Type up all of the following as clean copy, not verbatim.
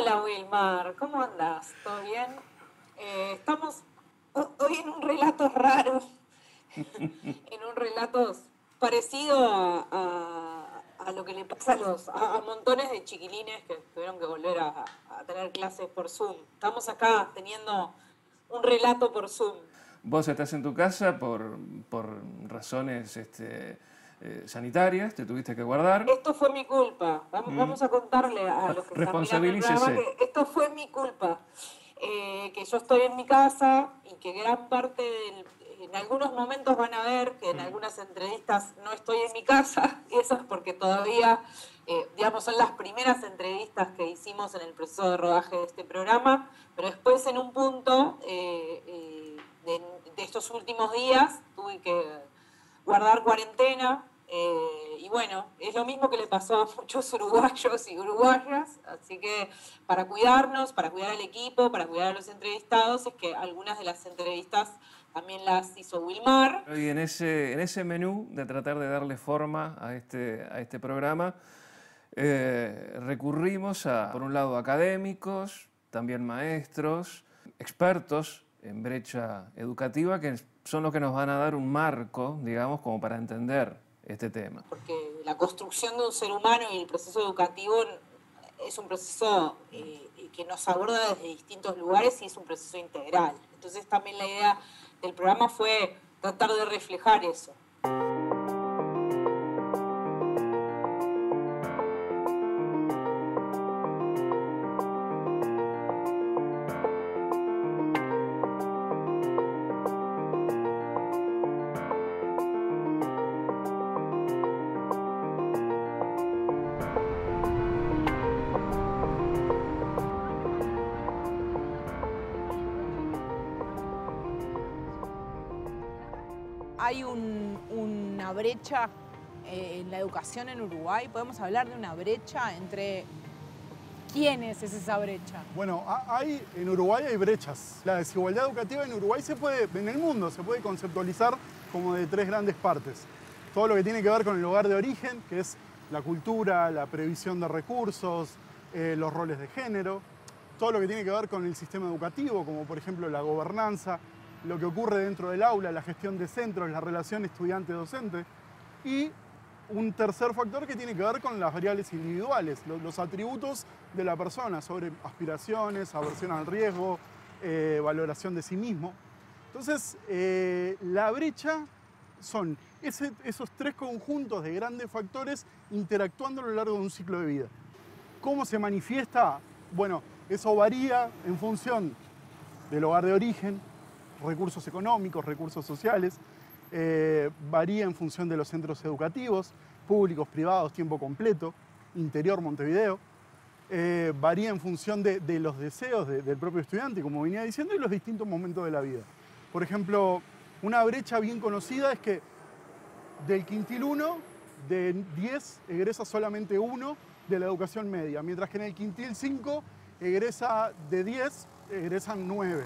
Hola Wilmar, ¿cómo andás? ¿Todo bien? Estamos hoy en un relato raro, en un relato parecido a lo que le pasa a montones de chiquilines que tuvieron que volver a tener clases por Zoom. Estamos acá teniendo un relato por Zoom. Vos estás en tu casa por razones sanitarias, te tuviste que guardar. Esto fue mi culpa. Vamos a contarle a los que están mirando el programa que esto fue mi culpa. Que yo estoy en mi casa y que gran parte en algunos momentos van a ver que en algunas entrevistas no estoy en mi casa, y eso es porque todavía, digamos, son las primeras entrevistas que hicimos en el proceso de rodaje de este programa, pero después en un punto de estos últimos días tuve que guardar cuarentena. Y bueno, es lo mismo que le pasó a muchos uruguayos y uruguayas, así que para cuidarnos, para cuidar al equipo, para cuidar a los entrevistados, es que algunas de las entrevistas también las hizo Wilmar. Y en ese menú de tratar de darle forma a este programa, recurrimos a, por un lado, académicos, también maestros, expertos en brecha educativa, que son los que nos van a dar un marco, digamos, como para entender este tema. Porque la construcción de un ser humano y el proceso educativo es un proceso que nos aborda desde distintos lugares y es un proceso integral. Entonces también la idea del programa fue tratar de reflejar eso. Hay una brecha en la educación en Uruguay. ¿Podemos hablar de una brecha entre quiénes es esa brecha? Bueno, en Uruguay hay brechas. La desigualdad educativa en Uruguay en el mundo se puede conceptualizar como de tres grandes partes. Todo lo que tiene que ver con el lugar de origen, que es la cultura, la previsión de recursos, los roles de género. Todo lo que tiene que ver con el sistema educativo, como por ejemplo la gobernanza, lo que ocurre dentro del aula, la gestión de centros, la relación estudiante-docente. Y un tercer factor que tiene que ver con las variables individuales, los atributos de la persona sobre aspiraciones, aversión al riesgo, valoración de sí mismo. Entonces, la brecha son esos tres conjuntos de grandes factores interactuando a lo largo de un ciclo de vida. ¿Cómo se manifiesta? Bueno, eso varía en función del lugar de origen, recursos económicos, recursos sociales, varía en función de los centros educativos, públicos, privados, tiempo completo, interior Montevideo, varía en función de los deseos del propio estudiante, como venía diciendo, y los distintos momentos de la vida. Por ejemplo, una brecha bien conocida es que del quintil 1, de 10, egresa solamente 1 de la educación media, mientras que en el quintil 5 egresa de 10, egresan 9.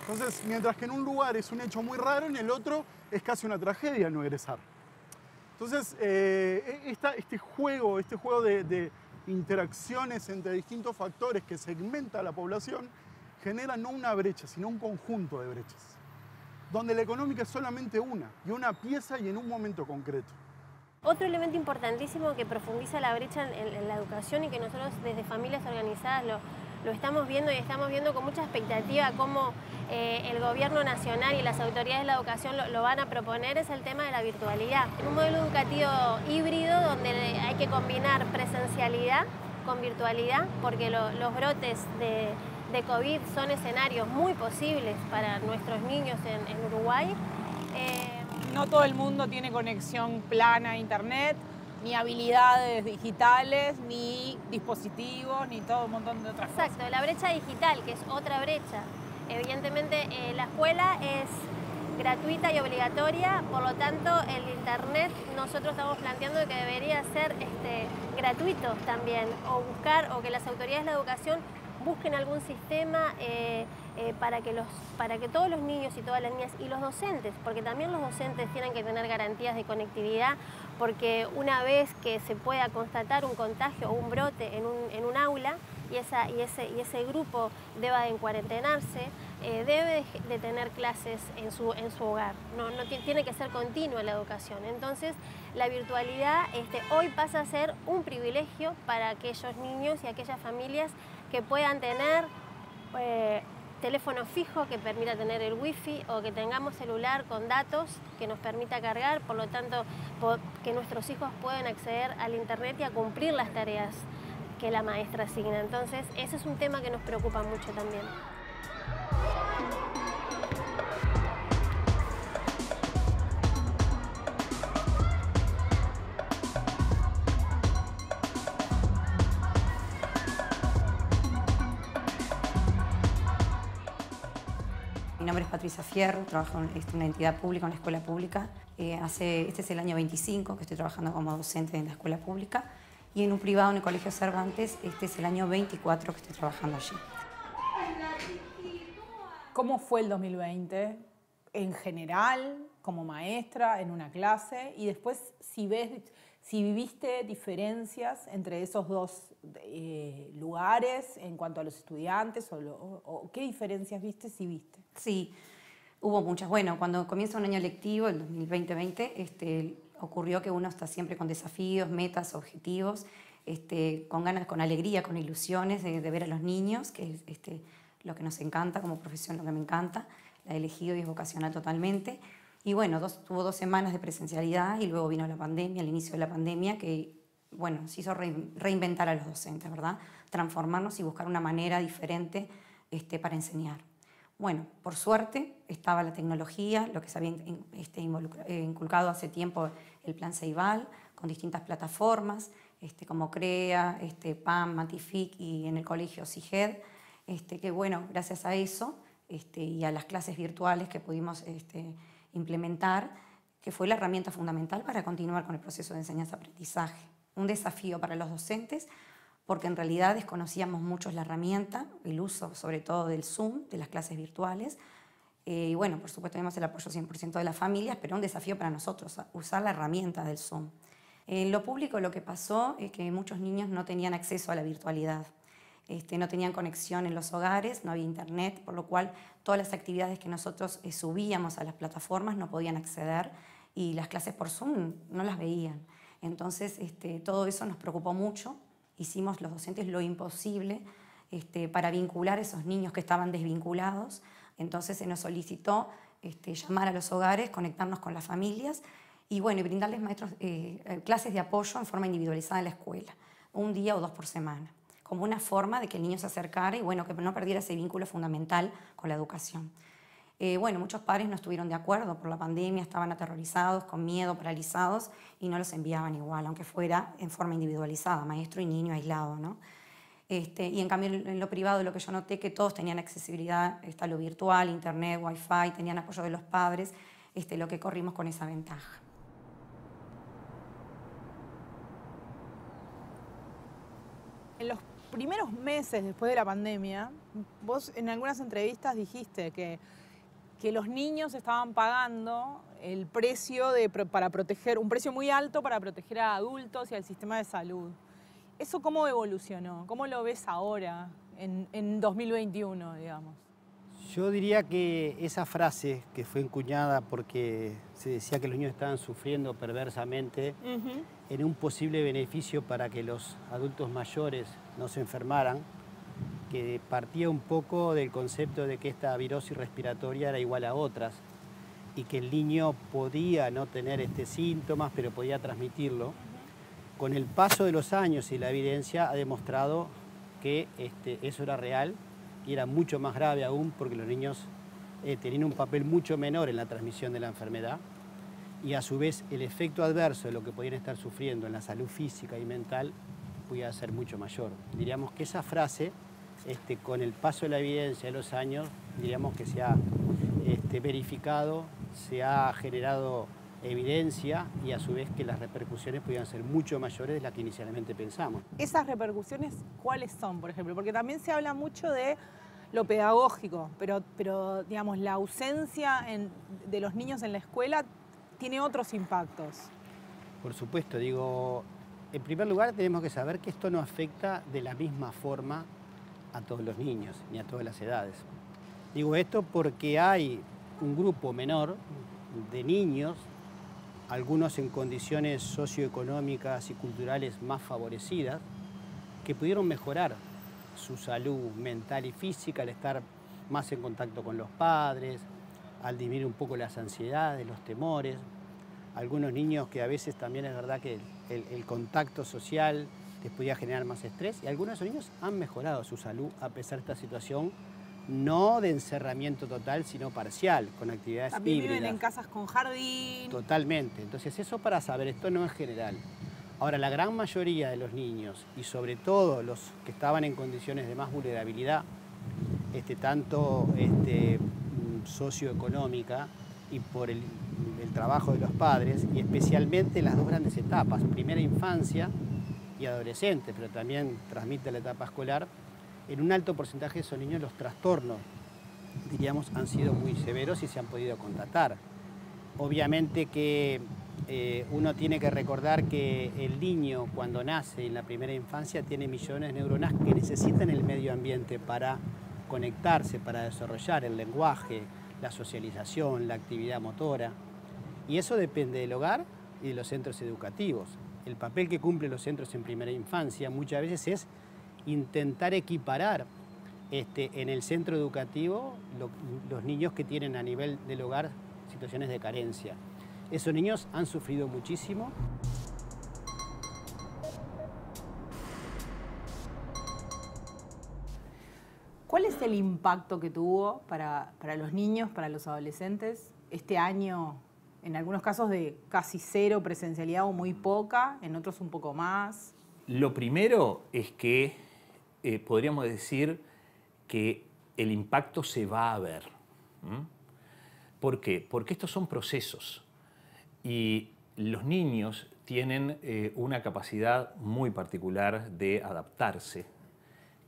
Entonces, mientras que en un lugar es un hecho muy raro, en el otro es casi una tragedia no egresar. Entonces, este juego de interacciones entre distintos factores que segmenta a la población genera no una brecha, sino un conjunto de brechas, donde la económica es solamente una, y una pieza y en un momento concreto. Otro elemento importantísimo que profundiza la brecha en la educación y que nosotros desde Familias Organizadas lo estamos viendo y estamos viendo con mucha expectativa cómo el gobierno nacional y las autoridades de la educación lo van a proponer, es el tema de la virtualidad. En un modelo educativo híbrido donde hay que combinar presencialidad con virtualidad, porque los brotes de COVID son escenarios muy posibles para nuestros niños en Uruguay. No todo el mundo tiene conexión plana a internet, ni habilidades digitales, ni dispositivos, ni todo un montón de otras cosas. Exacto, la brecha digital, que es otra brecha. Evidentemente la escuela es gratuita y obligatoria, por lo tanto el internet nosotros estamos planteando que debería ser gratuito también, o que las autoridades de la educación busquen algún sistema para que todos los niños y todas las niñas y los docentes, porque también los docentes tienen que tener garantías de conectividad, porque una vez que se pueda constatar un contagio o un brote en un aula, y ese grupo deba de cuarentenarse, debe de tener clases en su hogar. No tiene que ser continua la educación. Entonces, la virtualidad hoy pasa a ser un privilegio para aquellos niños y aquellas familias que puedan tener teléfono fijo que permita tener el wifi, o que tengamos celular con datos que nos permita cargar, por lo tanto que nuestros hijos puedan acceder al internet y a cumplir las tareas que la maestra asigna. Entonces ese es un tema que nos preocupa mucho también. Mi nombre es Patricia Fierro, trabajo en una entidad pública, en la escuela pública. Este es el año 25 que estoy trabajando como docente en la escuela pública, y en un privado, en el Colegio Cervantes, este es el año 24 que estoy trabajando allí. ¿Cómo fue el 2020 en general, como maestra, en una clase? Y después, si viviste diferencias entre esos dos lugares en cuanto a los estudiantes, o qué diferencias viste, si viste. Sí, hubo muchas. Bueno, cuando comienza un año lectivo, el 2020, ocurrió que uno está siempre con desafíos, metas, objetivos, con ganas, con alegría, con ilusiones de ver a los niños, que es lo que nos encanta como profesión, lo que me encanta. La he elegido y es vocacional totalmente. Y bueno, tuvo 2 semanas de presencialidad y luego vino la pandemia, el inicio de la pandemia, que bueno, se hizo reinventar a los docentes, ¿verdad? Transformarnos y buscar una manera diferente para enseñar. Bueno, por suerte estaba la tecnología, lo que se había inculcado hace tiempo el plan Ceibal, con distintas plataformas, como CREA, PAM, Matific y en el colegio CIGED, que bueno, gracias a eso y a las clases virtuales que pudimos implementar, que fue la herramienta fundamental para continuar con el proceso de enseñanza-aprendizaje. Un desafío para los docentes, porque en realidad desconocíamos mucho la herramienta, el uso sobre todo del Zoom, de las clases virtuales, y bueno, por supuesto tenemos el apoyo 100% de las familias, pero un desafío para nosotros, usar la herramienta del Zoom. En lo público lo que pasó es que muchos niños no tenían acceso a la virtualidad, no tenían conexión en los hogares, no había internet, por lo cual todas las actividades que nosotros subíamos a las plataformas no podían acceder, y las clases por Zoom no las veían. Entonces todo eso nos preocupó mucho. Hicimos los docentes lo imposible para vincular a esos niños que estaban desvinculados. Entonces se nos solicitó llamar a los hogares, conectarnos con las familias y, bueno, y brindarles clases de apoyo en forma individualizada en la escuela, un día o 2 por semana, como una forma de que el niño se acercara y, bueno, que no perdiera ese vínculo fundamental con la educación. Bueno, muchos padres no estuvieron de acuerdo por la pandemia, estaban aterrorizados, con miedo, paralizados, y no los enviaban igual, aunque fuera en forma individualizada, maestro y niño aislado, ¿no? Y en cambio en lo privado lo que yo noté que todos tenían accesibilidad a lo virtual, internet, wifi, tenían apoyo de los padres, lo que corrimos con esa ventaja. En los primeros meses después de la pandemia, vos en algunas entrevistas dijiste que los niños estaban pagando el precio para proteger, un precio muy alto para proteger a adultos y al sistema de salud. ¿Eso cómo evolucionó? ¿Cómo lo ves ahora, en 2021, digamos? Yo diría que esa frase que fue encuñada porque se decía que los niños estaban sufriendo perversamente en un posible beneficio para que los adultos mayores no se enfermaran, que partía un poco del concepto de que esta virosis respiratoria era igual a otras y que el niño podía no tener síntomas, pero podía transmitirlo. Con el paso de los años y la evidencia ha demostrado que eso era real y era mucho más grave aún porque los niños tenían un papel mucho menor en la transmisión de la enfermedad y a su vez el efecto adverso de lo que podían estar sufriendo en la salud física y mental podía ser mucho mayor. Diríamos que esa frase, con el paso de la evidencia de los años, diríamos que se ha verificado, se ha generado evidencia y a su vez que las repercusiones podían ser mucho mayores de las que inicialmente pensamos. ¿Esas repercusiones cuáles son, por ejemplo? Porque también se habla mucho de lo pedagógico, pero digamos, la ausencia de los niños en la escuela tiene otros impactos. Por supuesto, digo, en primer lugar tenemos que saber que esto no afecta de la misma forma a todos los niños ni a todas las edades. Digo esto porque hay un grupo menor de niños, algunos en condiciones socioeconómicas y culturales más favorecidas, que pudieron mejorar su salud mental y física al estar más en contacto con los padres, al disminuir un poco las ansiedades, los temores. Algunos niños que a veces también es verdad que el contacto social les podía generar más estrés, y algunos de esos niños han mejorado su salud a pesar de esta situación, no de encerramiento total, sino parcial, con actividades también híbridas. Viven en casas con jardín. Totalmente. Entonces eso para saber, esto no es general. Ahora, la gran mayoría de los niños, y sobre todo los que estaban en condiciones de más vulnerabilidad, tanto socioeconómica y por el trabajo de los padres, y especialmente las dos grandes etapas, primera infancia y adolescente, pero también transmite la etapa escolar, en un alto porcentaje de esos niños los trastornos, diríamos, han sido muy severos y se han podido constatar. Obviamente que uno tiene que recordar que el niño cuando nace en la primera infancia tiene millones de neuronas que necesitan el medio ambiente para conectarse, para desarrollar el lenguaje, la socialización, la actividad motora. Y eso depende del hogar y de los centros educativos. El papel que cumplen los centros en primera infancia muchas veces es intentar equiparar en el centro educativo los niños que tienen a nivel del hogar situaciones de carencia. Esos niños han sufrido muchísimo. ¿Cuál es el impacto que tuvo para los niños, para los adolescentes, este año, en algunos casos de casi cero presencialidad o muy poca, en otros un poco más? Lo primero es que podríamos decir que el impacto se va a ver. ¿Por qué? Porque estos son procesos y los niños tienen una capacidad muy particular de adaptarse,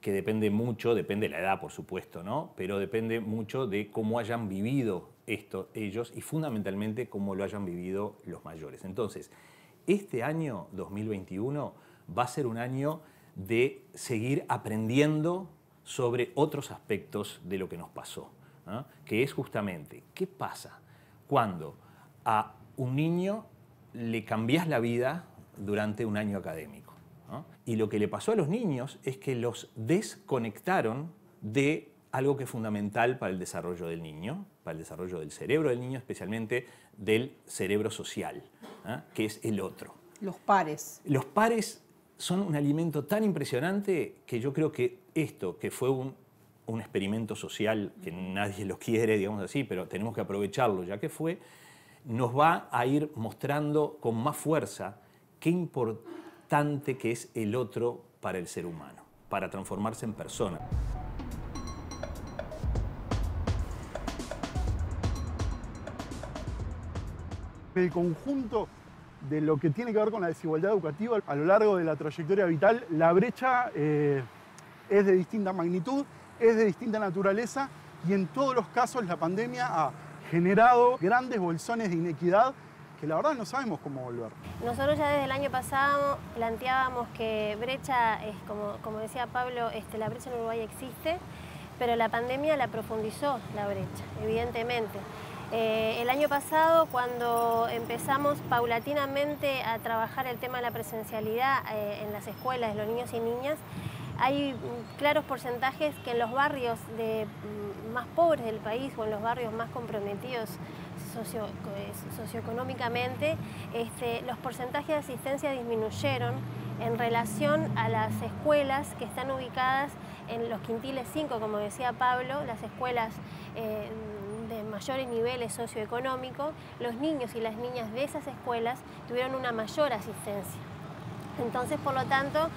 que depende mucho, depende de la edad por supuesto, ¿no? Pero depende mucho de cómo hayan vivido esto ellos y fundamentalmente cómo lo hayan vivido los mayores. Entonces, este año 2021 va a ser un año de seguir aprendiendo sobre otros aspectos de lo que nos pasó, ¿no? Que es justamente, ¿qué pasa cuando a un niño le cambias la vida durante un año académico, ¿no? Y lo que le pasó a los niños es que los desconectaron de algo que es fundamental para el desarrollo del niño, para el desarrollo del cerebro del niño, especialmente del cerebro social, ¿eh? Que es el otro. Los pares. Los pares son un alimento tan impresionante que yo creo que esto, que fue un experimento social que nadie lo quiere, digamos así, pero tenemos que aprovecharlo ya que fue, nos va a ir mostrando con más fuerza qué importante que es el otro para el ser humano, para transformarse en persona. El conjunto de lo que tiene que ver con la desigualdad educativa a lo largo de la trayectoria vital, la brecha es de distinta magnitud, es de distinta naturaleza y en todos los casos la pandemia ha generado grandes bolsones de inequidad que la verdad no sabemos cómo volver. Nosotros ya desde el año pasado planteábamos que brecha, como decía Pablo, la brecha en Uruguay existe, pero la pandemia la profundizó la brecha, evidentemente. El año pasado, cuando empezamos paulatinamente a trabajar el tema de la presencialidad en las escuelas de los niños y niñas, hay claros porcentajes que en los barrios más pobres del país o en los barrios más comprometidos socioeconómicamente, los porcentajes de asistencia disminuyeron en relación a las escuelas que están ubicadas en los quintiles 5, como decía Pablo, las escuelas de mayores niveles socioeconómicos. Los niños y las niñas de esas escuelas tuvieron una mayor asistencia. Entonces, por lo tanto,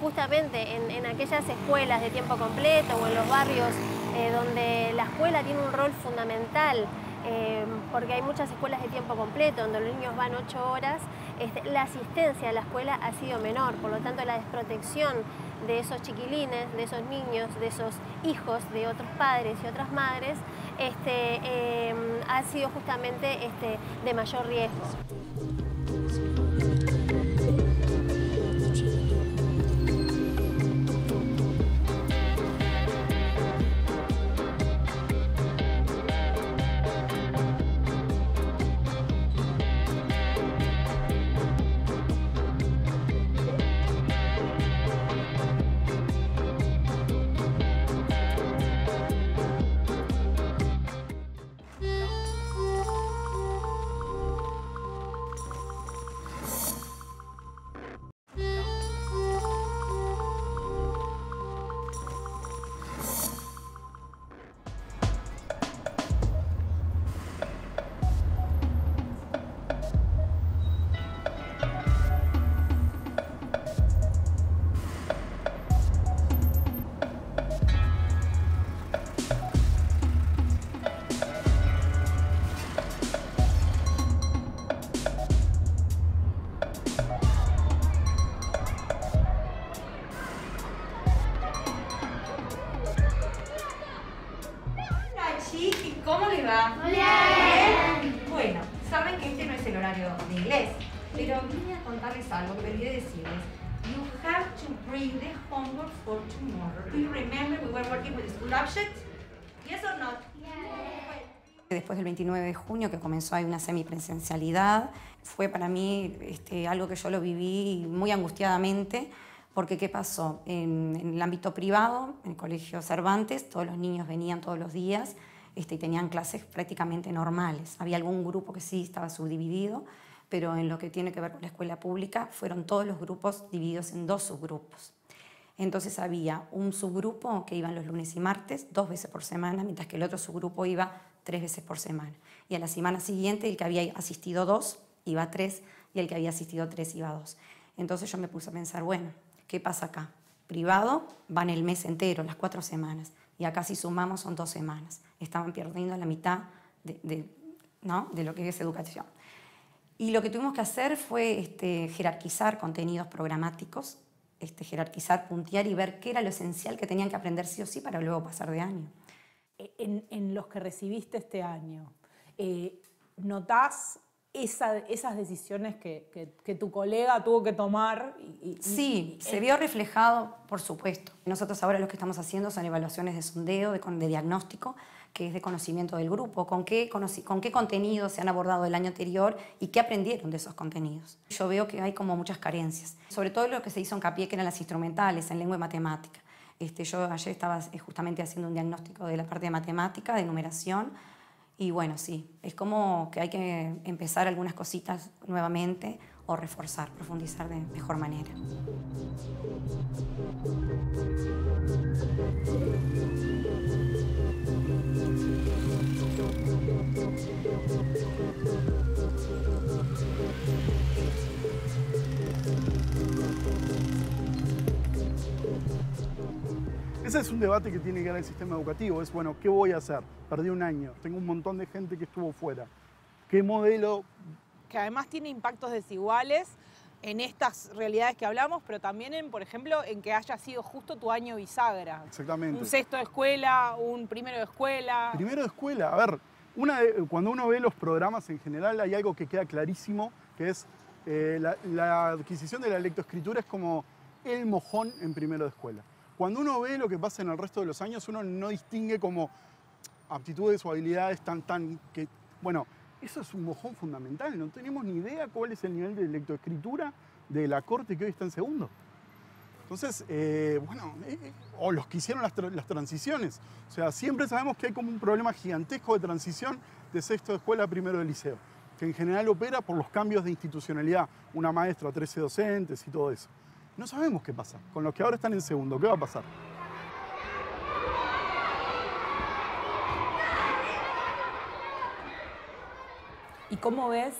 justamente en aquellas escuelas de tiempo completo o en los barrios donde la escuela tiene un rol fundamental, porque hay muchas escuelas de tiempo completo donde los niños van 8 horas, la asistencia a la escuela ha sido menor, por lo tanto la desprotección de esos chiquilines, de esos niños, de esos hijos de otros padres y otras madres, ha sido justamente de mayor riesgo. es el horario de inglés. Pero vine a contarles algo que me olvidé decirles. You have to bring the homework for tomorrow. Do you remember we were working with school objects? Yes or not? Después del 29 de junio, que comenzó ahí una semipresencialidad, fue para mí algo que yo lo viví muy angustiadamente, porque ¿qué pasó? En el ámbito privado, en el Colegio Cervantes, todos los niños venían todos los días y tenían clases prácticamente normales. Había algún grupo que sí estaba subdividido, pero en lo que tiene que ver con la escuela pública, fueron todos los grupos divididos en 2 subgrupos. Entonces había un subgrupo que iban los lunes y martes, 2 veces por semana, mientras que el otro subgrupo iba 3 veces por semana. Y a la semana siguiente el que había asistido 2 iba 3 y el que había asistido 3 iba 2. Entonces yo me puse a pensar, bueno, ¿qué pasa acá? Privado van el mes entero, las 4 semanas, y acá si sumamos son 2 semanas. Estaban perdiendo la mitad de lo que es educación. Y lo que tuvimos que hacer fue jerarquizar contenidos programáticos, jerarquizar, puntear y ver qué era lo esencial que tenían que aprender sí o sí para luego pasar de año. En los que recibiste este año, ¿notás esas decisiones que tu colega tuvo que tomar? Sí, se vio reflejado, por supuesto. Nosotros ahora lo que estamos haciendo son evaluaciones de sondeo, de diagnóstico, que es de conocimiento del grupo, con qué contenidos se han abordado el año anterior y qué aprendieron de esos contenidos. Yo veo que hay como muchas carencias, sobre todo lo que se hizo hincapié, que eran las instrumentales en lengua y matemática. Yo ayer estaba justamente haciendo un diagnóstico de la parte de matemática, de numeración, y bueno, sí, es como que hay que empezar algunas cositas nuevamente o reforzar, profundizar de mejor manera. Ese es un debate que tiene que dar el sistema educativo. Es, bueno, ¿qué voy a hacer? Perdí un año, tengo un montón de gente que estuvo fuera. ¿Qué modelo? Que además tiene impactos desiguales en estas realidades que hablamos, pero también en, por ejemplo, en que haya sido justo tu año bisagra. Exactamente. Un sexto de escuela, un primero de escuela. Primero de escuela. A ver, cuando uno ve los programas en general hay algo que queda clarísimo, que es la adquisición de la lectoescritura es como el mojón en primero de escuela. Cuando uno ve lo que pasa en el resto de los años, uno no distingue como aptitudes o habilidades que... Bueno, eso es un mojón fundamental. No tenemos ni idea cuál es el nivel de lectoescritura de la corte que hoy está en segundo. Entonces, o los que hicieron las transiciones. O sea, siempre sabemos que hay como un problema gigantesco de transición de sexto de escuela a primero de liceo, que en general opera por los cambios de institucionalidad. Una maestra, 13 docentes y todo eso. No sabemos qué pasa. Con los que ahora están en segundo, ¿qué va a pasar? ¿Y cómo ves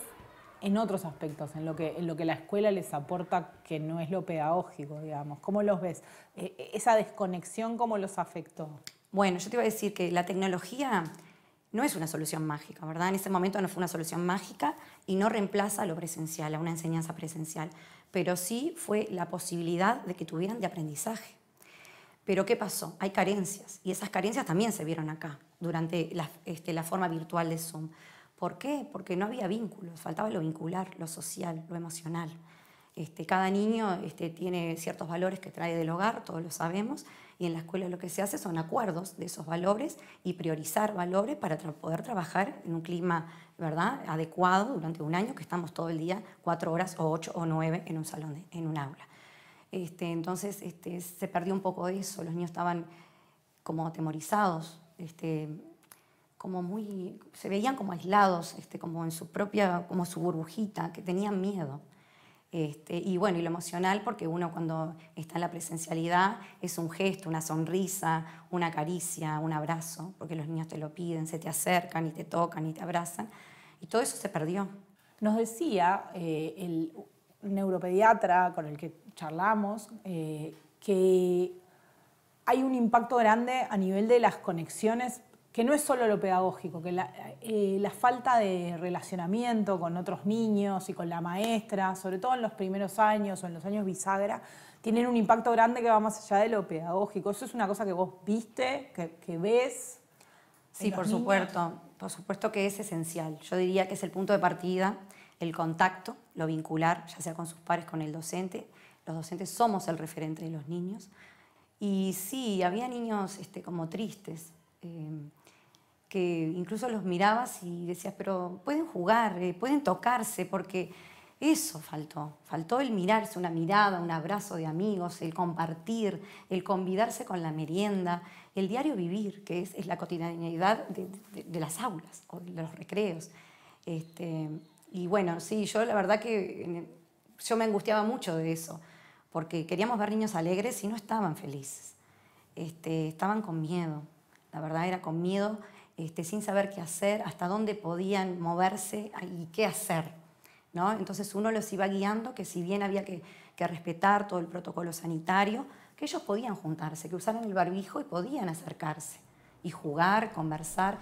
en otros aspectos, en lo que la escuela les aporta que no es lo pedagógico, digamos? ¿Cómo los ves? ¿Esa desconexión cómo los afectó? Bueno, yo te iba a decir que la tecnología no es una solución mágica, ¿verdad? En ese momento no fue una solución mágica y no reemplaza a lo presencial, a una enseñanza presencial, pero sí fue la posibilidad de que tuvieran de aprendizaje. Pero ¿qué pasó? Hay carencias y esas carencias también se vieron acá durante la forma virtual de Zoom. ¿Por qué? Porque no había vínculos, faltaba lo vincular, lo social, lo emocional. Cada niño tiene ciertos valores que trae del hogar, todos lo sabemos, y en la escuela lo que se hace son acuerdos de esos valores y priorizar valores para poder trabajar en un clima, ¿verdad?, adecuado durante un año, que estamos todo el día 4 horas o 8 o 9 en un salón, en un aula. Entonces se perdió un poco de eso, los niños estaban como atemorizados, se veían como aislados, como en su propia, como su burbujita, que tenían miedo. Y bueno, y lo emocional, porque uno cuando está en la presencialidad es un gesto, una sonrisa, una caricia, un abrazo, porque los niños te lo piden, se te acercan y te tocan y te abrazan, y todo eso se perdió. Nos decía el neuropediatra con el que charlamos que hay un impacto grande a nivel de las conexiones, que no es solo lo pedagógico, que la falta de relacionamiento con otros niños y con la maestra, sobre todo en los primeros años o en los años bisagra, tienen un impacto grande que va más allá de lo pedagógico. ¿Eso es una cosa que vos viste, que ves? Sí, por supuesto que es esencial. Yo diría que es el punto de partida el contacto, lo vincular, ya sea con sus pares, con el docente. Los docentes somos el referente de los niños. Y sí, había niños como tristes, que incluso los mirabas y decías, pero pueden jugar, pueden tocarse, porque eso faltó el mirarse, una mirada, un abrazo de amigos, el compartir, el convidarse con la merienda, el diario vivir, que es la cotidianidad de las aulas o de los recreos. Y bueno, sí, yo la verdad que yo me angustiaba mucho de eso, porque queríamos ver niños alegres y no estaban felices, estaban con miedo, la verdad era con miedo, sin saber qué hacer, hasta dónde podían moverse y qué hacer, ¿no? Entonces uno los iba guiando, que si bien había que respetar todo el protocolo sanitario, que ellos podían juntarse, que usaran el barbijo y podían acercarse y jugar, conversar.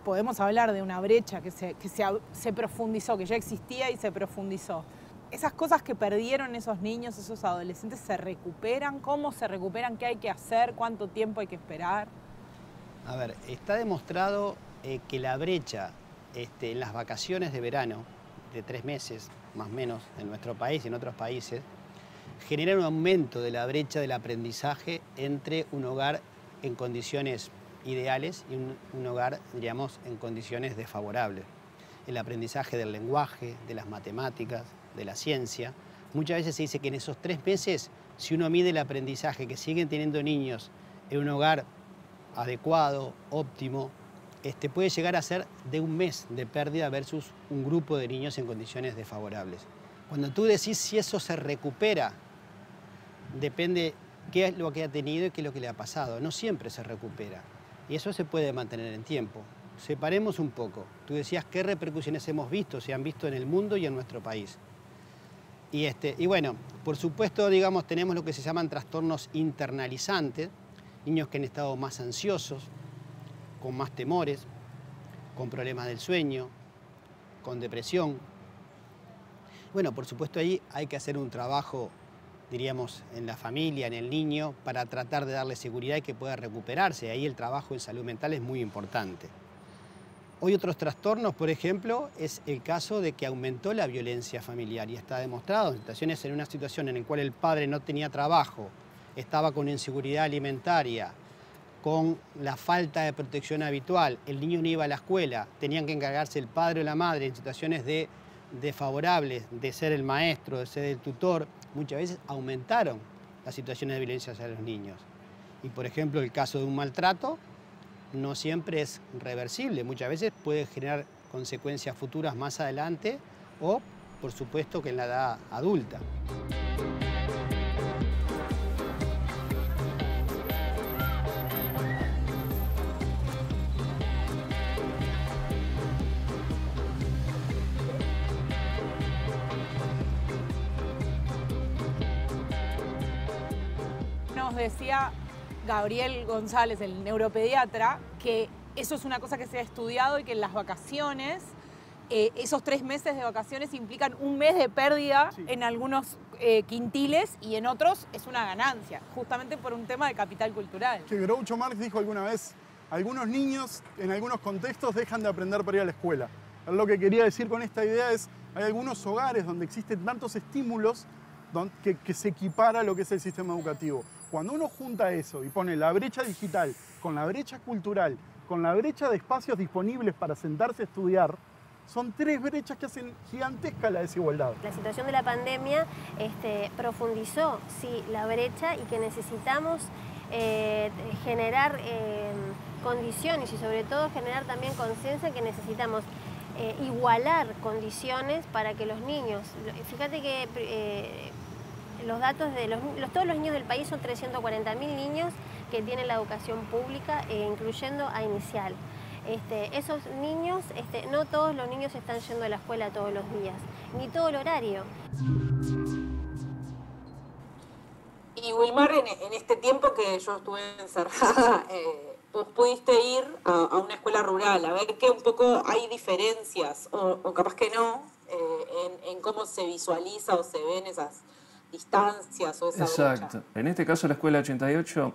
Podemos hablar de una brecha que se profundizó, que ya existía y se profundizó. Esas cosas que perdieron esos niños, esos adolescentes, ¿se recuperan? ¿Cómo se recuperan? ¿Qué hay que hacer? ¿Cuánto tiempo hay que esperar? A ver, está demostrado que la brecha en las vacaciones de verano, de 3 meses más o menos en nuestro país y en otros países, genera un aumento de la brecha del aprendizaje entre un hogar en condiciones ideales y un hogar, diríamos, en condiciones desfavorables. El aprendizaje del lenguaje, de las matemáticas, de la ciencia. Muchas veces se dice que en esos 3 meses, si uno mide el aprendizaje que siguen teniendo niños en un hogar adecuado, óptimo, puede llegar a ser de 1 mes de pérdida versus un grupo de niños en condiciones desfavorables. Cuando tú decís si eso se recupera, depende qué es lo que ha tenido y qué es lo que le ha pasado. No siempre se recupera. Y eso se puede mantener en tiempo. Separemos un poco. Tú decías qué repercusiones hemos visto, se han visto en el mundo y en nuestro país. Y bueno, por supuesto, digamos, tenemos lo que se llaman trastornos internalizantes, niños que han estado más ansiosos, con más temores, con problemas del sueño, con depresión. Bueno, por supuesto, ahí hay que hacer un trabajo, diríamos, en la familia, en el niño, para tratar de darle seguridad y que pueda recuperarse. Ahí el trabajo en salud mental es muy importante. Hoy otros trastornos, por ejemplo, es el caso de que aumentó la violencia familiar y está demostrado en una situación en la cual el padre no tenía trabajo, estaba con inseguridad alimentaria, con la falta de protección habitual, el niño no iba a la escuela, tenían que encargarse el padre o la madre en situaciones desfavorables, de ser el maestro, de ser el tutor, muchas veces aumentaron las situaciones de violencia hacia los niños. Y por ejemplo, el caso de un maltrato no siempre es reversible, muchas veces puede generar consecuencias futuras más adelante o, por supuesto, que en la edad adulta. Nos decía Gabriel González, el neuropediatra, que eso es una cosa que se ha estudiado y que en las vacaciones, esos 3 meses de vacaciones implican 1 mes de pérdida en algunos quintiles y en otros es una ganancia, justamente por un tema de capital cultural. Que Groucho Marx dijo alguna vez, algunos niños en algunos contextos dejan de aprender para ir a la escuela. Lo que quería decir con esta idea es, hay algunos hogares donde existen tantos estímulos que se equipara a lo que es el sistema educativo. Cuando uno junta eso y pone la brecha digital con la brecha cultural, con la brecha de espacios disponibles para sentarse a estudiar, son 3 brechas que hacen gigantesca la desigualdad. La situación de la pandemia profundizó, sí, la brecha y que necesitamos generar condiciones y sobre todo generar también conciencia que necesitamos igualar condiciones para que los niños, fíjate que los datos de todos los niños del país son 340.000 niños que tienen la educación pública, incluyendo a inicial. Esos niños, no todos los niños están yendo a la escuela todos los días, ni todo el horario. Y Wilmar, en este tiempo que yo estuve encerrada, vos pudiste ir a una escuela rural, a ver que un poco hay diferencias, o capaz que no, en cómo se visualiza o se ven esas distancias o esa brecha. Exacto. En este caso, la Escuela 88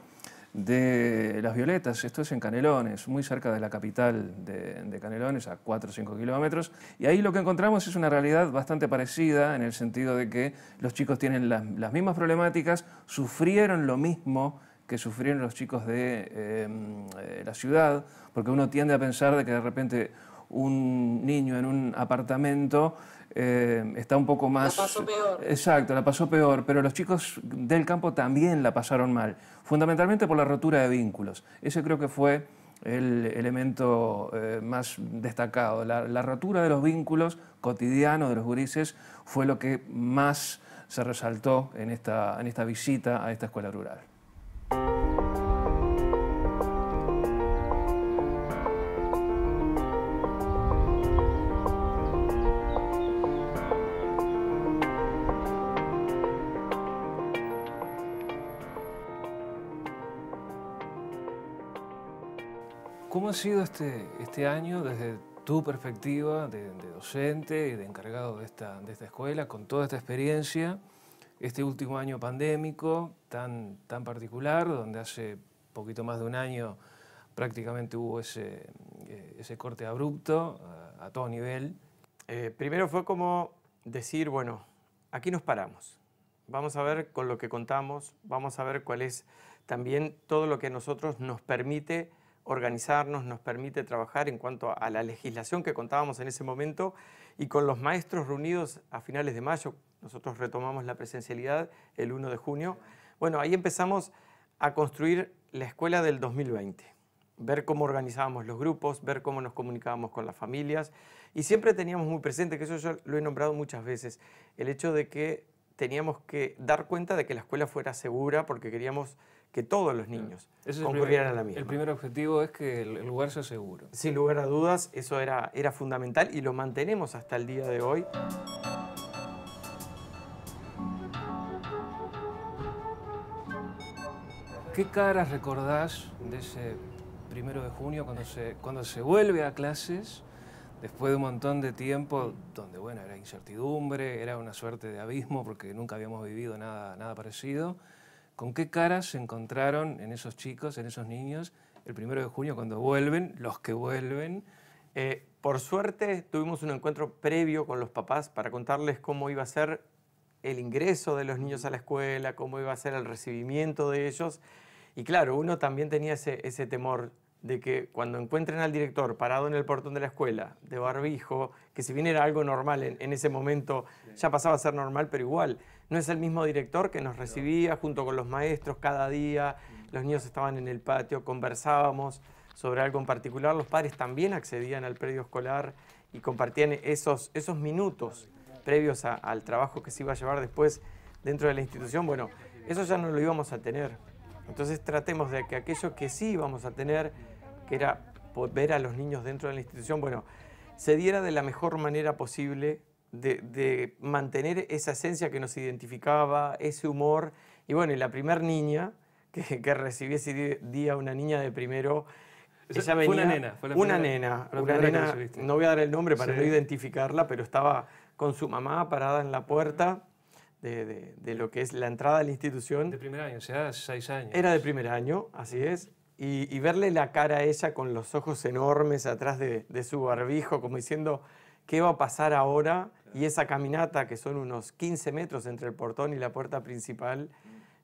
de Las Violetas. Esto es en Canelones, muy cerca de la capital de Canelones, a 4 o 5 kilómetros. Y ahí lo que encontramos es una realidad bastante parecida, en el sentido de que los chicos tienen las mismas problemáticas, sufrieron lo mismo que sufrieron los chicos de la ciudad, porque uno tiende a pensar de que de repente un niño en un apartamento está un poco más... La pasó peor. Exacto, la pasó peor, pero los chicos del campo también la pasaron mal, fundamentalmente por la rotura de vínculos. Ese creo que fue el elemento más destacado. La rotura de los vínculos cotidianos de los gurises fue lo que más se resaltó en esta visita a esta escuela rural. ¿Cómo ha sido este año desde tu perspectiva de docente y de encargado de esta escuela, con toda esta experiencia, este último año pandémico tan particular, donde hace poquito más de un año prácticamente hubo ese corte abrupto a todo nivel? Primero fue como decir, bueno, aquí nos paramos. Vamos a ver con lo que contamos, vamos a ver cuál es también todo lo que a nosotros nos permite organizarnos, nos permite trabajar en cuanto a la legislación que contábamos en ese momento, y con los maestros reunidos a finales de mayo, nosotros retomamos la presencialidad el 1 de junio, bueno, ahí empezamos a construir la escuela del 2020, ver cómo organizábamos los grupos, ver cómo nos comunicábamos con las familias, y siempre teníamos muy presente, que eso yo lo he nombrado muchas veces, el hecho de que teníamos que dar cuenta de que la escuela fuera segura, porque queríamos que todos los niños concurrieran a la misma. El primer objetivo es que el lugar sea seguro. Sin lugar a dudas, eso era fundamental y lo mantenemos hasta el día de hoy. ¿Qué caras recordás de ese 1 de junio cuando se vuelve a clases, después de un montón de tiempo donde, bueno, era incertidumbre, era una suerte de abismo porque nunca habíamos vivido nada parecido? ¿Con qué caras se encontraron en esos chicos, en esos niños, el 1 de junio cuando vuelven, los que vuelven? Por suerte tuvimos un encuentro previo con los papás para contarles cómo iba a ser el ingreso de los niños a la escuela, cómo iba a ser el recibimiento de ellos. Y claro, uno también tenía ese temor de que cuando encuentren al director parado en el portón de la escuela, de barbijo, que si bien era algo normal en ese momento, ya pasaba a ser normal, pero igual, no es el mismo director que nos recibía junto con los maestros cada día, los niños estaban en el patio, conversábamos sobre algo en particular, los padres también accedían al predio escolar y compartían esos minutos previos al trabajo que se iba a llevar después dentro de la institución. Bueno, eso ya no lo íbamos a tener. Entonces tratemos de que aquello que sí íbamos a tener, que era ver a los niños dentro de la institución, bueno, se diera de la mejor manera posible, de mantener esa esencia que nos identificaba, ese humor. Y bueno, y la primer niña que recibí ese día, una niña de primero, ella venía, fue una nena, no voy a dar el nombre para no identificarla, pero estaba con su mamá parada en la puerta de lo que es la entrada a la institución. De primer año, o sea, 6 años. Era de primer año, así es. Y verle la cara a ella con los ojos enormes atrás de su barbijo, como diciendo, ¿qué va a pasar ahora? Y esa caminata, que son unos 15 metros entre el portón y la puerta principal,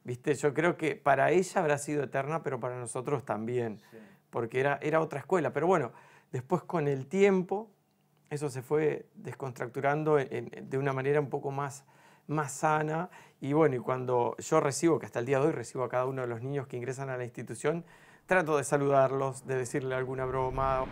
¿viste? Yo creo que para ella habrá sido eterna, pero para nosotros también, porque era otra escuela. Pero bueno, después con el tiempo, eso se fue descontracturando de una manera un poco más sana. Y bueno, y cuando yo recibo, que hasta el día de hoy recibo a cada uno de los niños que ingresan a la institución, trato de saludarlos, de decirle alguna broma.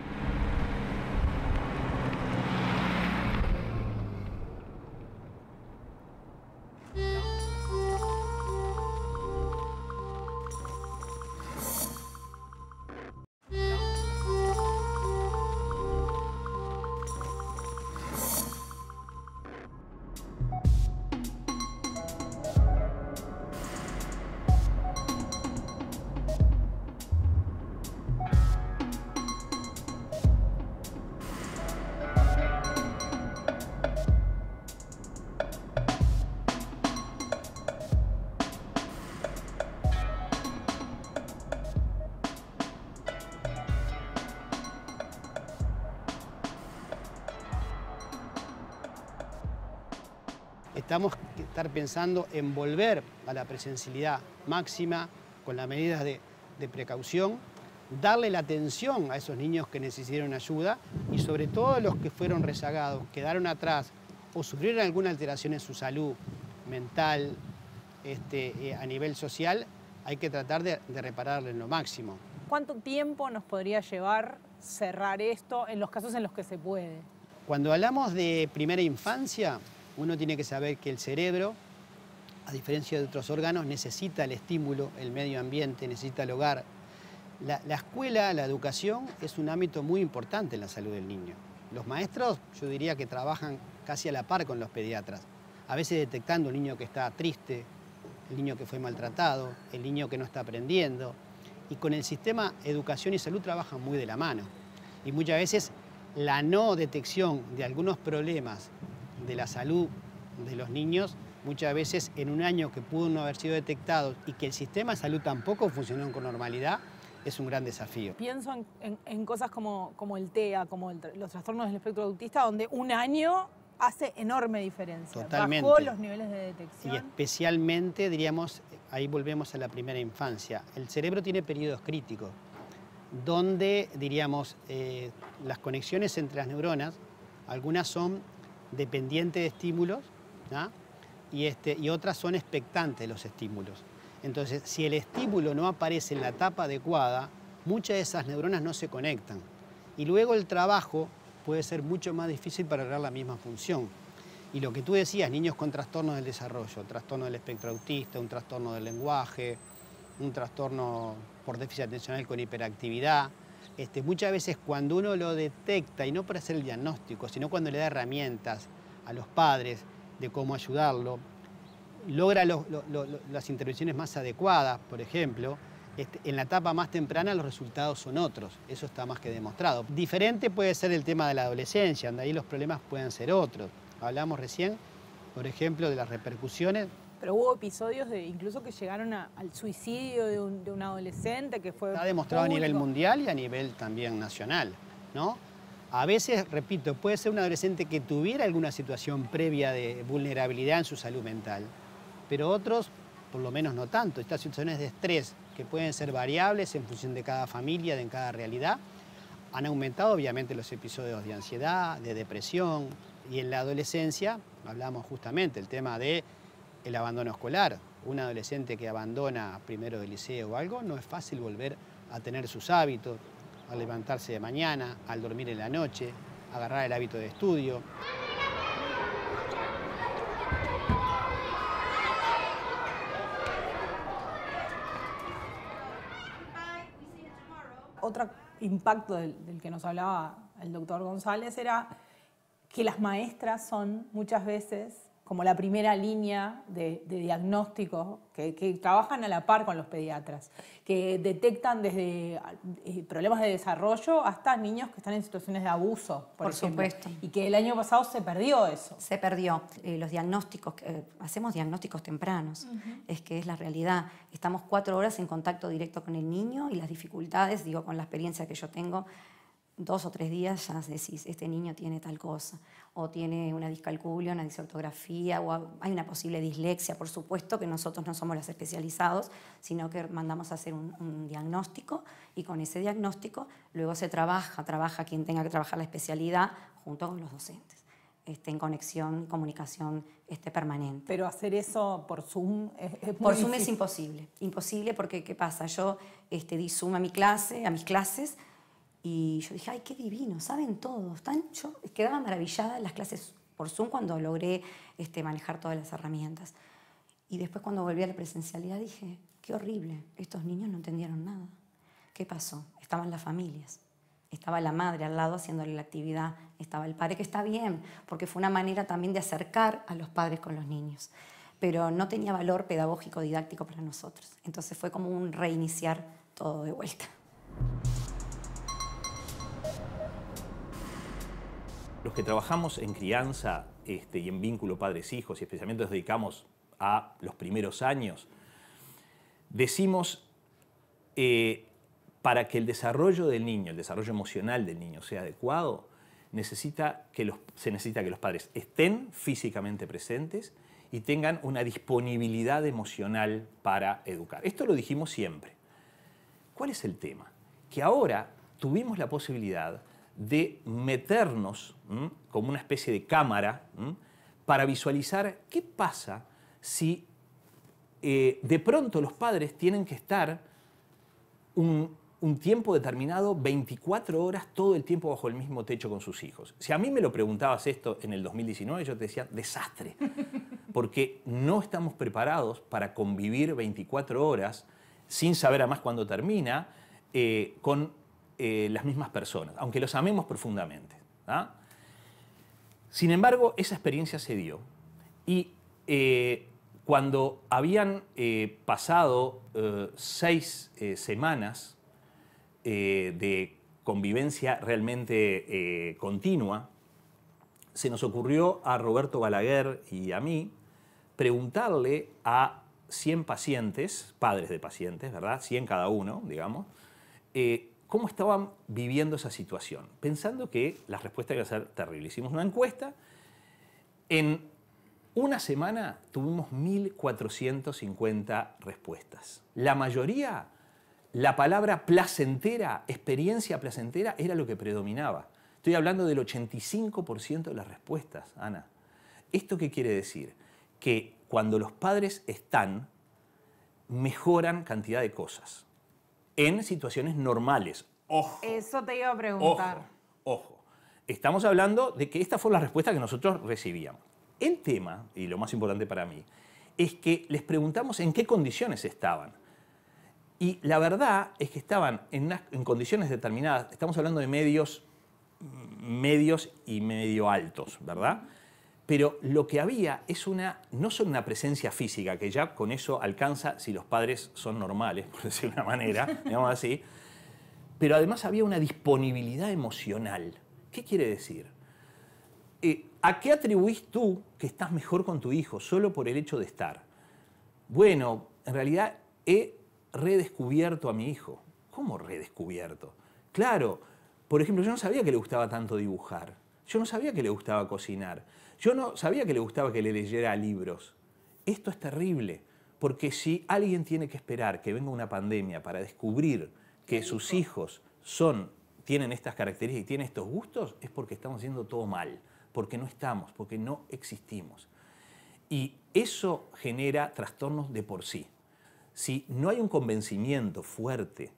necesitamos estar pensando en volver a la presencialidad máxima con las medidas de precaución, darle la atención a esos niños que necesitaron ayuda y sobre todo los que fueron rezagados, quedaron atrás o sufrieron alguna alteración en su salud mental, a nivel social, hay que tratar de repararle en lo máximo. ¿Cuánto tiempo nos podría llevar cerrar esto en los casos en los que se puede? Cuando hablamos de primera infancia, uno tiene que saber que el cerebro, a diferencia de otros órganos, necesita el estímulo, el medio ambiente, necesita el hogar. La escuela, la educación, es un ámbito muy importante en la salud del niño. Los maestros, yo diría que trabajan casi a la par con los pediatras, a veces detectando un niño que está triste, el niño que fue maltratado, el niño que no está aprendiendo. Y con el sistema educación y salud trabajan muy de la mano. Y muchas veces la no detección de algunos problemas de la salud de los niños, muchas veces en un año que pudo no haber sido detectado y que el sistema de salud tampoco funcionó con normalidad, es un gran desafío. Pienso en cosas como el TEA, como los trastornos del espectro autista, donde un año hace enorme diferencia. Totalmente. Bajó los niveles de detección. Y especialmente, diríamos, ahí volvemos a la primera infancia. El cerebro tiene periodos críticos, donde, diríamos, las conexiones entre las neuronas, algunas son dependientes de estímulos, ¿no? y otras son expectantes de los estímulos. Entonces, si el estímulo no aparece en la etapa adecuada, muchas de esas neuronas no se conectan. Y luego el trabajo puede ser mucho más difícil para lograr la misma función. Y lo que tú decías, niños con trastornos del desarrollo, trastorno del espectro autista, un trastorno del lenguaje, un trastorno por déficit atencional con hiperactividad, muchas veces cuando uno lo detecta, y no para hacer el diagnóstico, sino cuando le da herramientas a los padres de cómo ayudarlo, logra las intervenciones más adecuadas. Por ejemplo, en la etapa más temprana los resultados son otros, eso está más que demostrado. Diferente puede ser el tema de la adolescencia, donde ahí los problemas pueden ser otros. Hablamos recién, por ejemplo, de las repercusiones. Pero hubo episodios incluso que llegaron al suicidio de un adolescente que fue... Está demostrado público. a nivel mundial y a nivel también nacional, ¿no? A veces, repito, puede ser un adolescente que tuviera alguna situación previa de vulnerabilidad en su salud mental, pero otros, por lo menos no tanto. Estas situaciones de estrés, que pueden ser variables en función de cada familia, de cada realidad, han aumentado obviamente los episodios de ansiedad, de depresión. Y en la adolescencia, hablamos justamente del tema del abandono escolar. Un adolescente que abandona primero del liceo o algo, no es fácil volver a tener sus hábitos, al levantarse de mañana, al dormir en la noche, agarrar el hábito de estudio. Otro impacto del que nos hablaba el doctor González era que las maestras son muchas veces como la primera línea de diagnóstico, que trabajan a la par con los pediatras, que detectan desde problemas de desarrollo hasta niños que están en situaciones de abuso, por ejemplo. Supuesto. Y que el año pasado se perdió eso. Se perdió. Los diagnósticos, hacemos diagnósticos tempranos, es que es la realidad. Estamos 4 horas en contacto directo con el niño y las dificultades, digo, con la experiencia que yo tengo, 2 o 3 días ya decís, este niño tiene tal cosa, o tiene una discalculia, una disortografía, o hay una posible dislexia. Por supuesto que nosotros no somos los especializados, sino que mandamos a hacer un diagnóstico, y con ese diagnóstico luego se trabaja quien tenga que trabajar la especialidad junto con los docentes, en conexión, comunicación permanente. Pero hacer eso por Zoom por Zoom es imposible porque ¿qué pasa? Yo di Zoom a mis clases, y yo dije, ay, qué divino, saben todo. Yo quedaba maravillada en las clases por Zoom cuando logré manejar todas las herramientas. Y después cuando volví a la presencialidad dije, qué horrible, estos niños no entendieron nada. ¿Qué pasó? Estaban las familias, estaba la madre al lado haciéndole la actividad, estaba el padre, que está bien, porque fue una manera también de acercar a los padres con los niños. Pero no tenía valor pedagógico, didáctico para nosotros. Entonces fue como un reiniciar todo de vuelta. Los que trabajamos en crianza y en vínculo padres-hijos, y especialmente nos dedicamos a los primeros años, decimos, para que el desarrollo del niño, el desarrollo emocional del niño sea adecuado, se necesita que los padres estén físicamente presentes y tengan una disponibilidad emocional para educar. Esto lo dijimos siempre. ¿Cuál es el tema? Que ahora tuvimos la posibilidad de meternos como una especie de cámara para visualizar qué pasa si de pronto los padres tienen que estar un tiempo determinado, 24 horas, todo el tiempo bajo el mismo techo con sus hijos. Si a mí me lo preguntabas esto en el 2019, yo te decía, desastre, porque no estamos preparados para convivir 24 horas sin saber además cuándo termina, con las mismas personas, aunque los amemos profundamente. ¿Ah? Sin embargo, esa experiencia se dio y cuando habían pasado 6 semanas de convivencia realmente continua, se nos ocurrió a Roberto Balaguer y a mí preguntarle a 100 pacientes, padres de pacientes, ¿verdad? 100 cada uno, digamos, cómo estaban viviendo esa situación, pensando que la respuesta iba a ser terrible. Hicimos una encuesta. En una semana tuvimos 1.450 respuestas. La mayoría, la palabra placentera, experiencia placentera, era lo que predominaba. Estoy hablando del 85% de las respuestas, Ana. ¿Esto qué quiere decir? Que cuando los padres están, mejoran cantidad de cosas. En situaciones normales. Ojo. Eso te iba a preguntar. Ojo. Estamos hablando de que esta fue la respuesta que nosotros recibíamos. El tema, y lo más importante para mí, es que les preguntamos en qué condiciones estaban. Y la verdad es que estaban en condiciones determinadas. Estamos hablando de medios y medio altos, ¿verdad? Pero lo que había es no solo una presencia física, que ya con eso alcanza si los padres son normales, por decirlo de una manera, digamos así, pero además había una disponibilidad emocional. ¿Qué quiere decir? ¿A qué atribuís tú que estás mejor con tu hijo solo por el hecho de estar? Bueno, en realidad he redescubierto a mi hijo. ¿Cómo redescubierto? Claro, por ejemplo, yo no sabía que le gustaba tanto dibujar. Yo no sabía que le gustaba cocinar. Yo no sabía que le gustaba que le leyera libros. Esto es terrible, porque si alguien tiene que esperar que venga una pandemia para descubrir que sus hijos tienen estas características y tienen estos gustos, es porque estamos haciendo todo mal, porque no estamos, porque no existimos. Y eso genera trastornos de por sí. Si no hay un convencimiento fuerte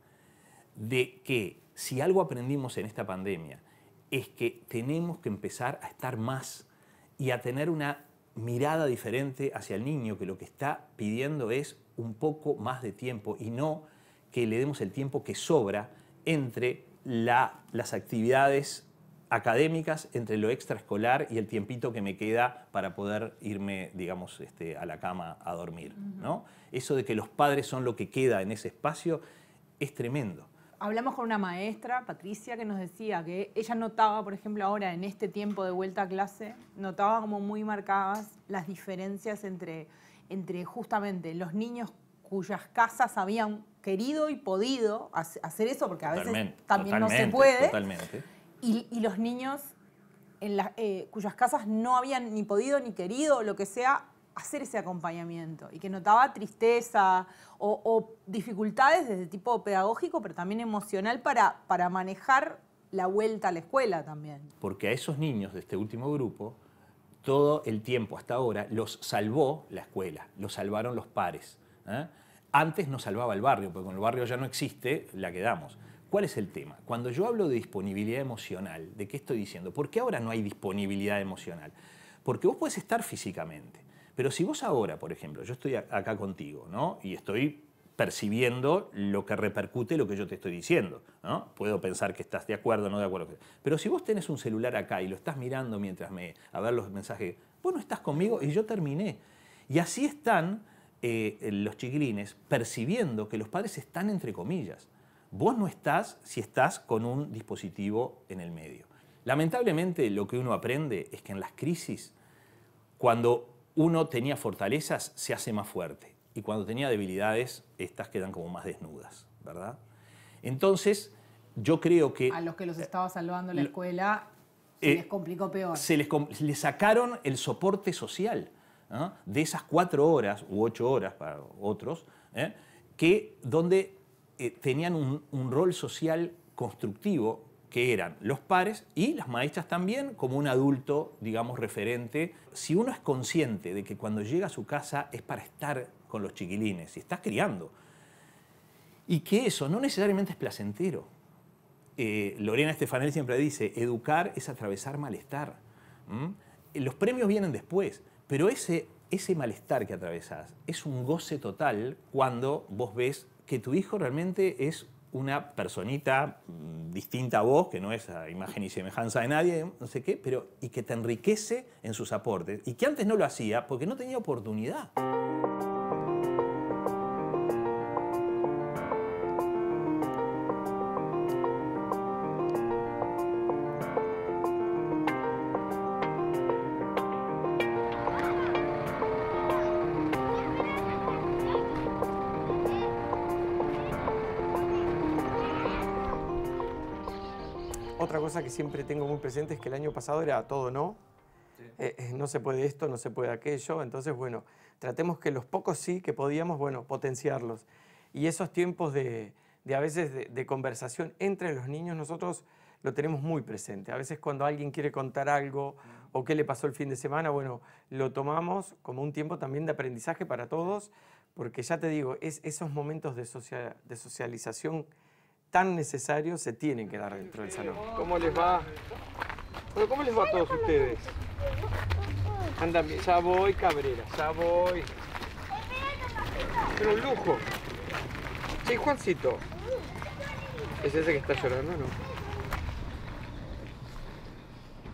de que si algo aprendimos en esta pandemia es que tenemos que empezar a estar más y a tener una mirada diferente hacia el niño, que lo que está pidiendo es un poco más de tiempo y no que le demos el tiempo que sobra entre las actividades académicas, entre lo extraescolar y el tiempito que me queda para poder irme, digamos, a la cama a dormir, ¿no? Eso de que los padres son lo que queda en ese espacio es tremendo. Hablamos con una maestra, Patricia, que nos decía que ella notaba, por ejemplo, ahora en este tiempo de vuelta a clase, notaba como muy marcadas las diferencias entre justamente los niños cuyas casas habían querido y podido hacer eso, porque a veces también no se puede. Totalmente. Y los niños cuyas casas no habían ni podido ni querido, lo que sea, hacer ese acompañamiento. Y que notaba tristeza o dificultades desde tipo pedagógico, pero también emocional para manejar la vuelta a la escuela también. Porque a esos niños de este último grupo, todo el tiempo hasta ahora, los salvó la escuela, los salvaron los pares. Antes nos salvaba el barrio, porque con el barrio ya no existe, la quedamos. ¿Cuál es el tema? Cuando yo hablo de disponibilidad emocional, ¿de qué estoy diciendo? ¿Por qué ahora no hay disponibilidad emocional? Porque vos podés estar físicamente, pero si vos ahora, por ejemplo, yo estoy acá contigo, ¿no? Y estoy percibiendo lo que repercute lo que yo te estoy diciendo, ¿no? Puedo pensar que estás de acuerdo o no de acuerdo. Pero si vos tenés un celular acá y lo estás mirando mientras a ver los mensajes, vos no estás conmigo y yo terminé. Y así están los chiquilines percibiendo que los padres están entre comillas. Vos no estás si estás con un dispositivo en el medio. Lamentablemente lo que uno aprende es que en las crisis, cuando uno tenía fortalezas, se hace más fuerte. Y cuando tenía debilidades, estas quedan como más desnudas, ¿verdad? Entonces, yo creo que... A los que los estaba salvando la escuela, se les complicó peor. Les sacaron el soporte social, ¿no? De esas 4 horas u 8 horas para otros, donde tenían un rol social constructivo, que eran los pares y las maestras también como un adulto, digamos, referente. Si uno es consciente de que cuando llega a su casa es para estar con los chiquilines, y estás criando, y que eso no necesariamente es placentero. Lorena Stefanel siempre dice, educar es atravesar malestar. Los premios vienen después, pero ese malestar que atravesás es un goce total cuando vos ves que tu hijo realmente es una personita distinta a vos, que no es a imagen y semejanza de nadie, no sé qué, y que te enriquece en sus aportes, y que antes no lo hacía porque no tenía oportunidad. Otra cosa que siempre tengo muy presente es que el año pasado era todo no. Sí. No se puede esto, no se puede aquello. Entonces, bueno, tratemos que los pocos sí que podíamos, bueno, potenciarlos. Y esos tiempos a veces de conversación entre los niños, nosotros lo tenemos muy presente. A veces cuando alguien quiere contar algo o qué le pasó el fin de semana, bueno, lo tomamos como un tiempo también de aprendizaje para todos, porque ya te digo, esos momentos de socialización tan necesarios se tienen que dar dentro del salón. ¿Cómo les va? Bueno, ¿cómo les va a todos ustedes? Andan bien. Ya voy, Cabrera, ya voy. Pero un lujo. Sí, Juancito. ¿Es ese que está llorando o no?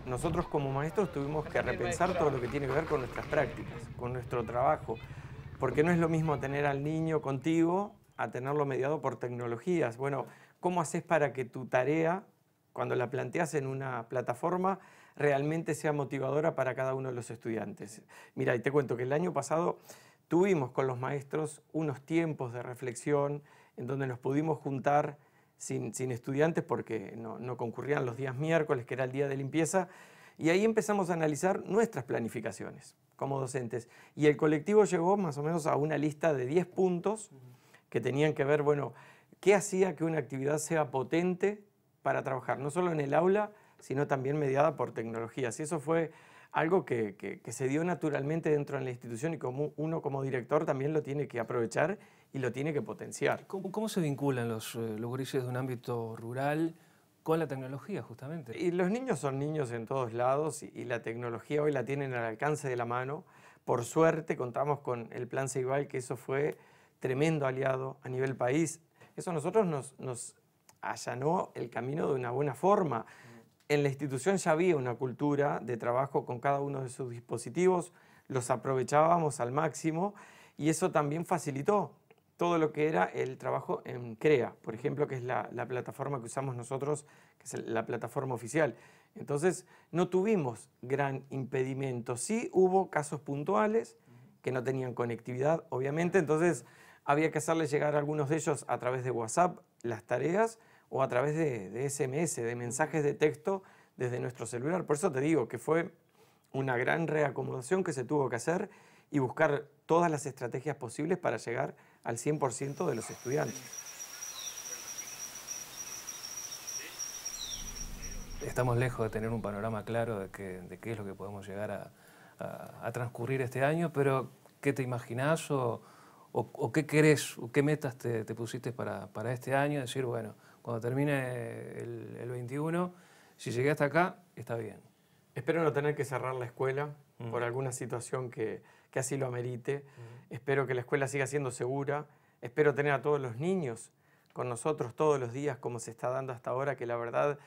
Nosotros como maestros tuvimos que repensar todo lo que tiene que ver con nuestras prácticas, con nuestro trabajo, porque no es lo mismo tener al niño contigo a tenerlo mediado por tecnologías. Bueno, ¿cómo haces para que tu tarea, cuando la planteas en una plataforma, realmente sea motivadora para cada uno de los estudiantes? Mira, y te cuento que el año pasado tuvimos con los maestros unos tiempos de reflexión en donde nos pudimos juntar sin estudiantes porque no concurrían los días miércoles, que era el día de limpieza, y ahí empezamos a analizar nuestras planificaciones como docentes. Y el colectivo llegó más o menos a una lista de 10 puntos que tenían que ver, bueno, qué hacía que una actividad sea potente para trabajar, no solo en el aula, sino también mediada por tecnologías. Y eso fue algo que se dio naturalmente dentro de la institución y como uno como director también lo tiene que aprovechar y lo tiene que potenciar. ¿Cómo se vinculan los gurises de un ámbito rural con la tecnología, justamente? Y los niños son niños en todos lados y la tecnología hoy la tienen al alcance de la mano. Por suerte contamos con el Plan Ceibal, que eso fue tremendo aliado a nivel país. Eso a nosotros nos allanó el camino de una buena forma. En la institución ya había una cultura de trabajo con cada uno de sus dispositivos, los aprovechábamos al máximo y eso también facilitó todo lo que era el trabajo en CREA, por ejemplo, que es la plataforma que usamos nosotros, que es la plataforma oficial. Entonces, no tuvimos gran impedimento. Sí hubo casos puntuales que no tenían conectividad, obviamente, entonces había que hacerles llegar a algunos de ellos a través de WhatsApp las tareas o a través de SMS, de mensajes de texto desde nuestro celular. Por eso te digo que fue una gran reacomodación que se tuvo que hacer y buscar todas las estrategias posibles para llegar al 100% de los estudiantes. Estamos lejos de tener un panorama claro de qué es lo que podemos llegar a transcurrir este año, pero ¿qué te imaginás o qué querés, o qué metas te pusiste para este año? Decir, bueno, cuando termine el 21, si llegué hasta acá, está bien. Espero no tener que cerrar la escuela por alguna situación que así lo amerite. Espero que la escuela siga siendo segura. Espero tener a todos los niños con nosotros todos los días, como se está dando hasta ahora, que la verdad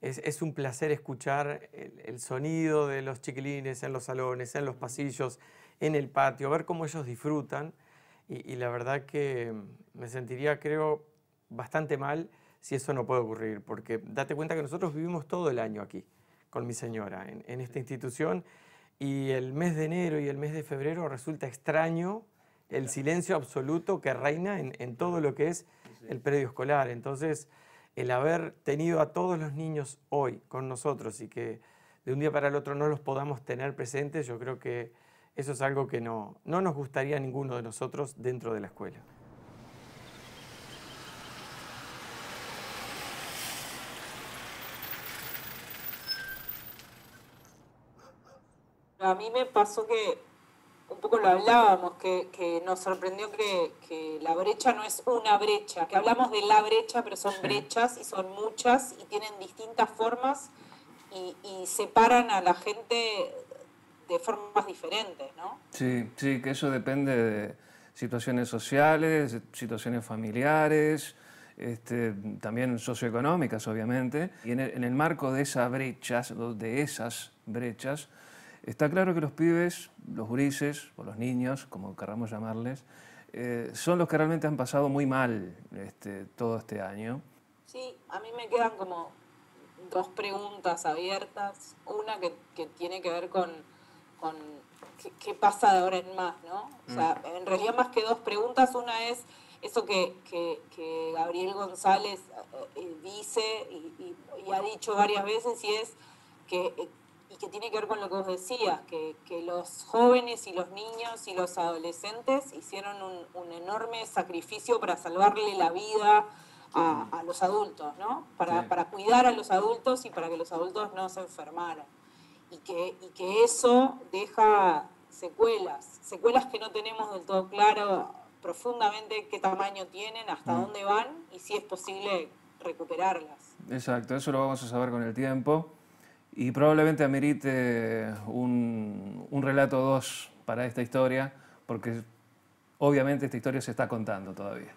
es un placer escuchar el sonido de los chiquilines en los salones, en los pasillos, en el patio, ver cómo ellos disfrutan. Y la verdad que me sentiría, creo, bastante mal si eso no puede ocurrir, porque date cuenta que nosotros vivimos todo el año aquí con mi señora en esta institución y el mes de enero y el mes de febrero resulta extraño el silencio absoluto que reina en todo lo que es el predio escolar. Entonces, el haber tenido a todos los niños hoy con nosotros y que de un día para el otro no los podamos tener presentes, yo creo que eso es algo que no nos gustaría a ninguno de nosotros dentro de la escuela. A mí me pasó que, un poco lo hablábamos, que nos sorprendió que la brecha no es una brecha, que hablamos de la brecha, pero son brechas y son muchas y tienen distintas formas y separan a la gente de formas diferentes, ¿no? Sí, sí, que eso depende de situaciones sociales, de situaciones familiares, también socioeconómicas, obviamente. Y en el marco de esas brechas, está claro que los pibes, los gurises, o los niños, como queramos llamarles, son los que realmente han pasado muy mal todo este año. Sí, a mí me quedan como dos preguntas abiertas. Una que tiene que ver con qué pasa de ahora en más, ¿no? O sea, en realidad más que dos preguntas, una es eso que Gabriel González dice y ha dicho varias veces, y es que tiene que ver con lo que vos decías, que los jóvenes y los niños y los adolescentes hicieron un enorme sacrificio para salvarle la vida a los adultos, ¿no? Para cuidar a los adultos y para que los adultos no se enfermaran. Y que eso deja secuelas que no tenemos del todo claro profundamente qué tamaño tienen, hasta dónde van y si es posible recuperarlas. Exacto, eso lo vamos a saber con el tiempo y probablemente amerite un relato 2 para esta historia, porque obviamente esta historia se está contando todavía.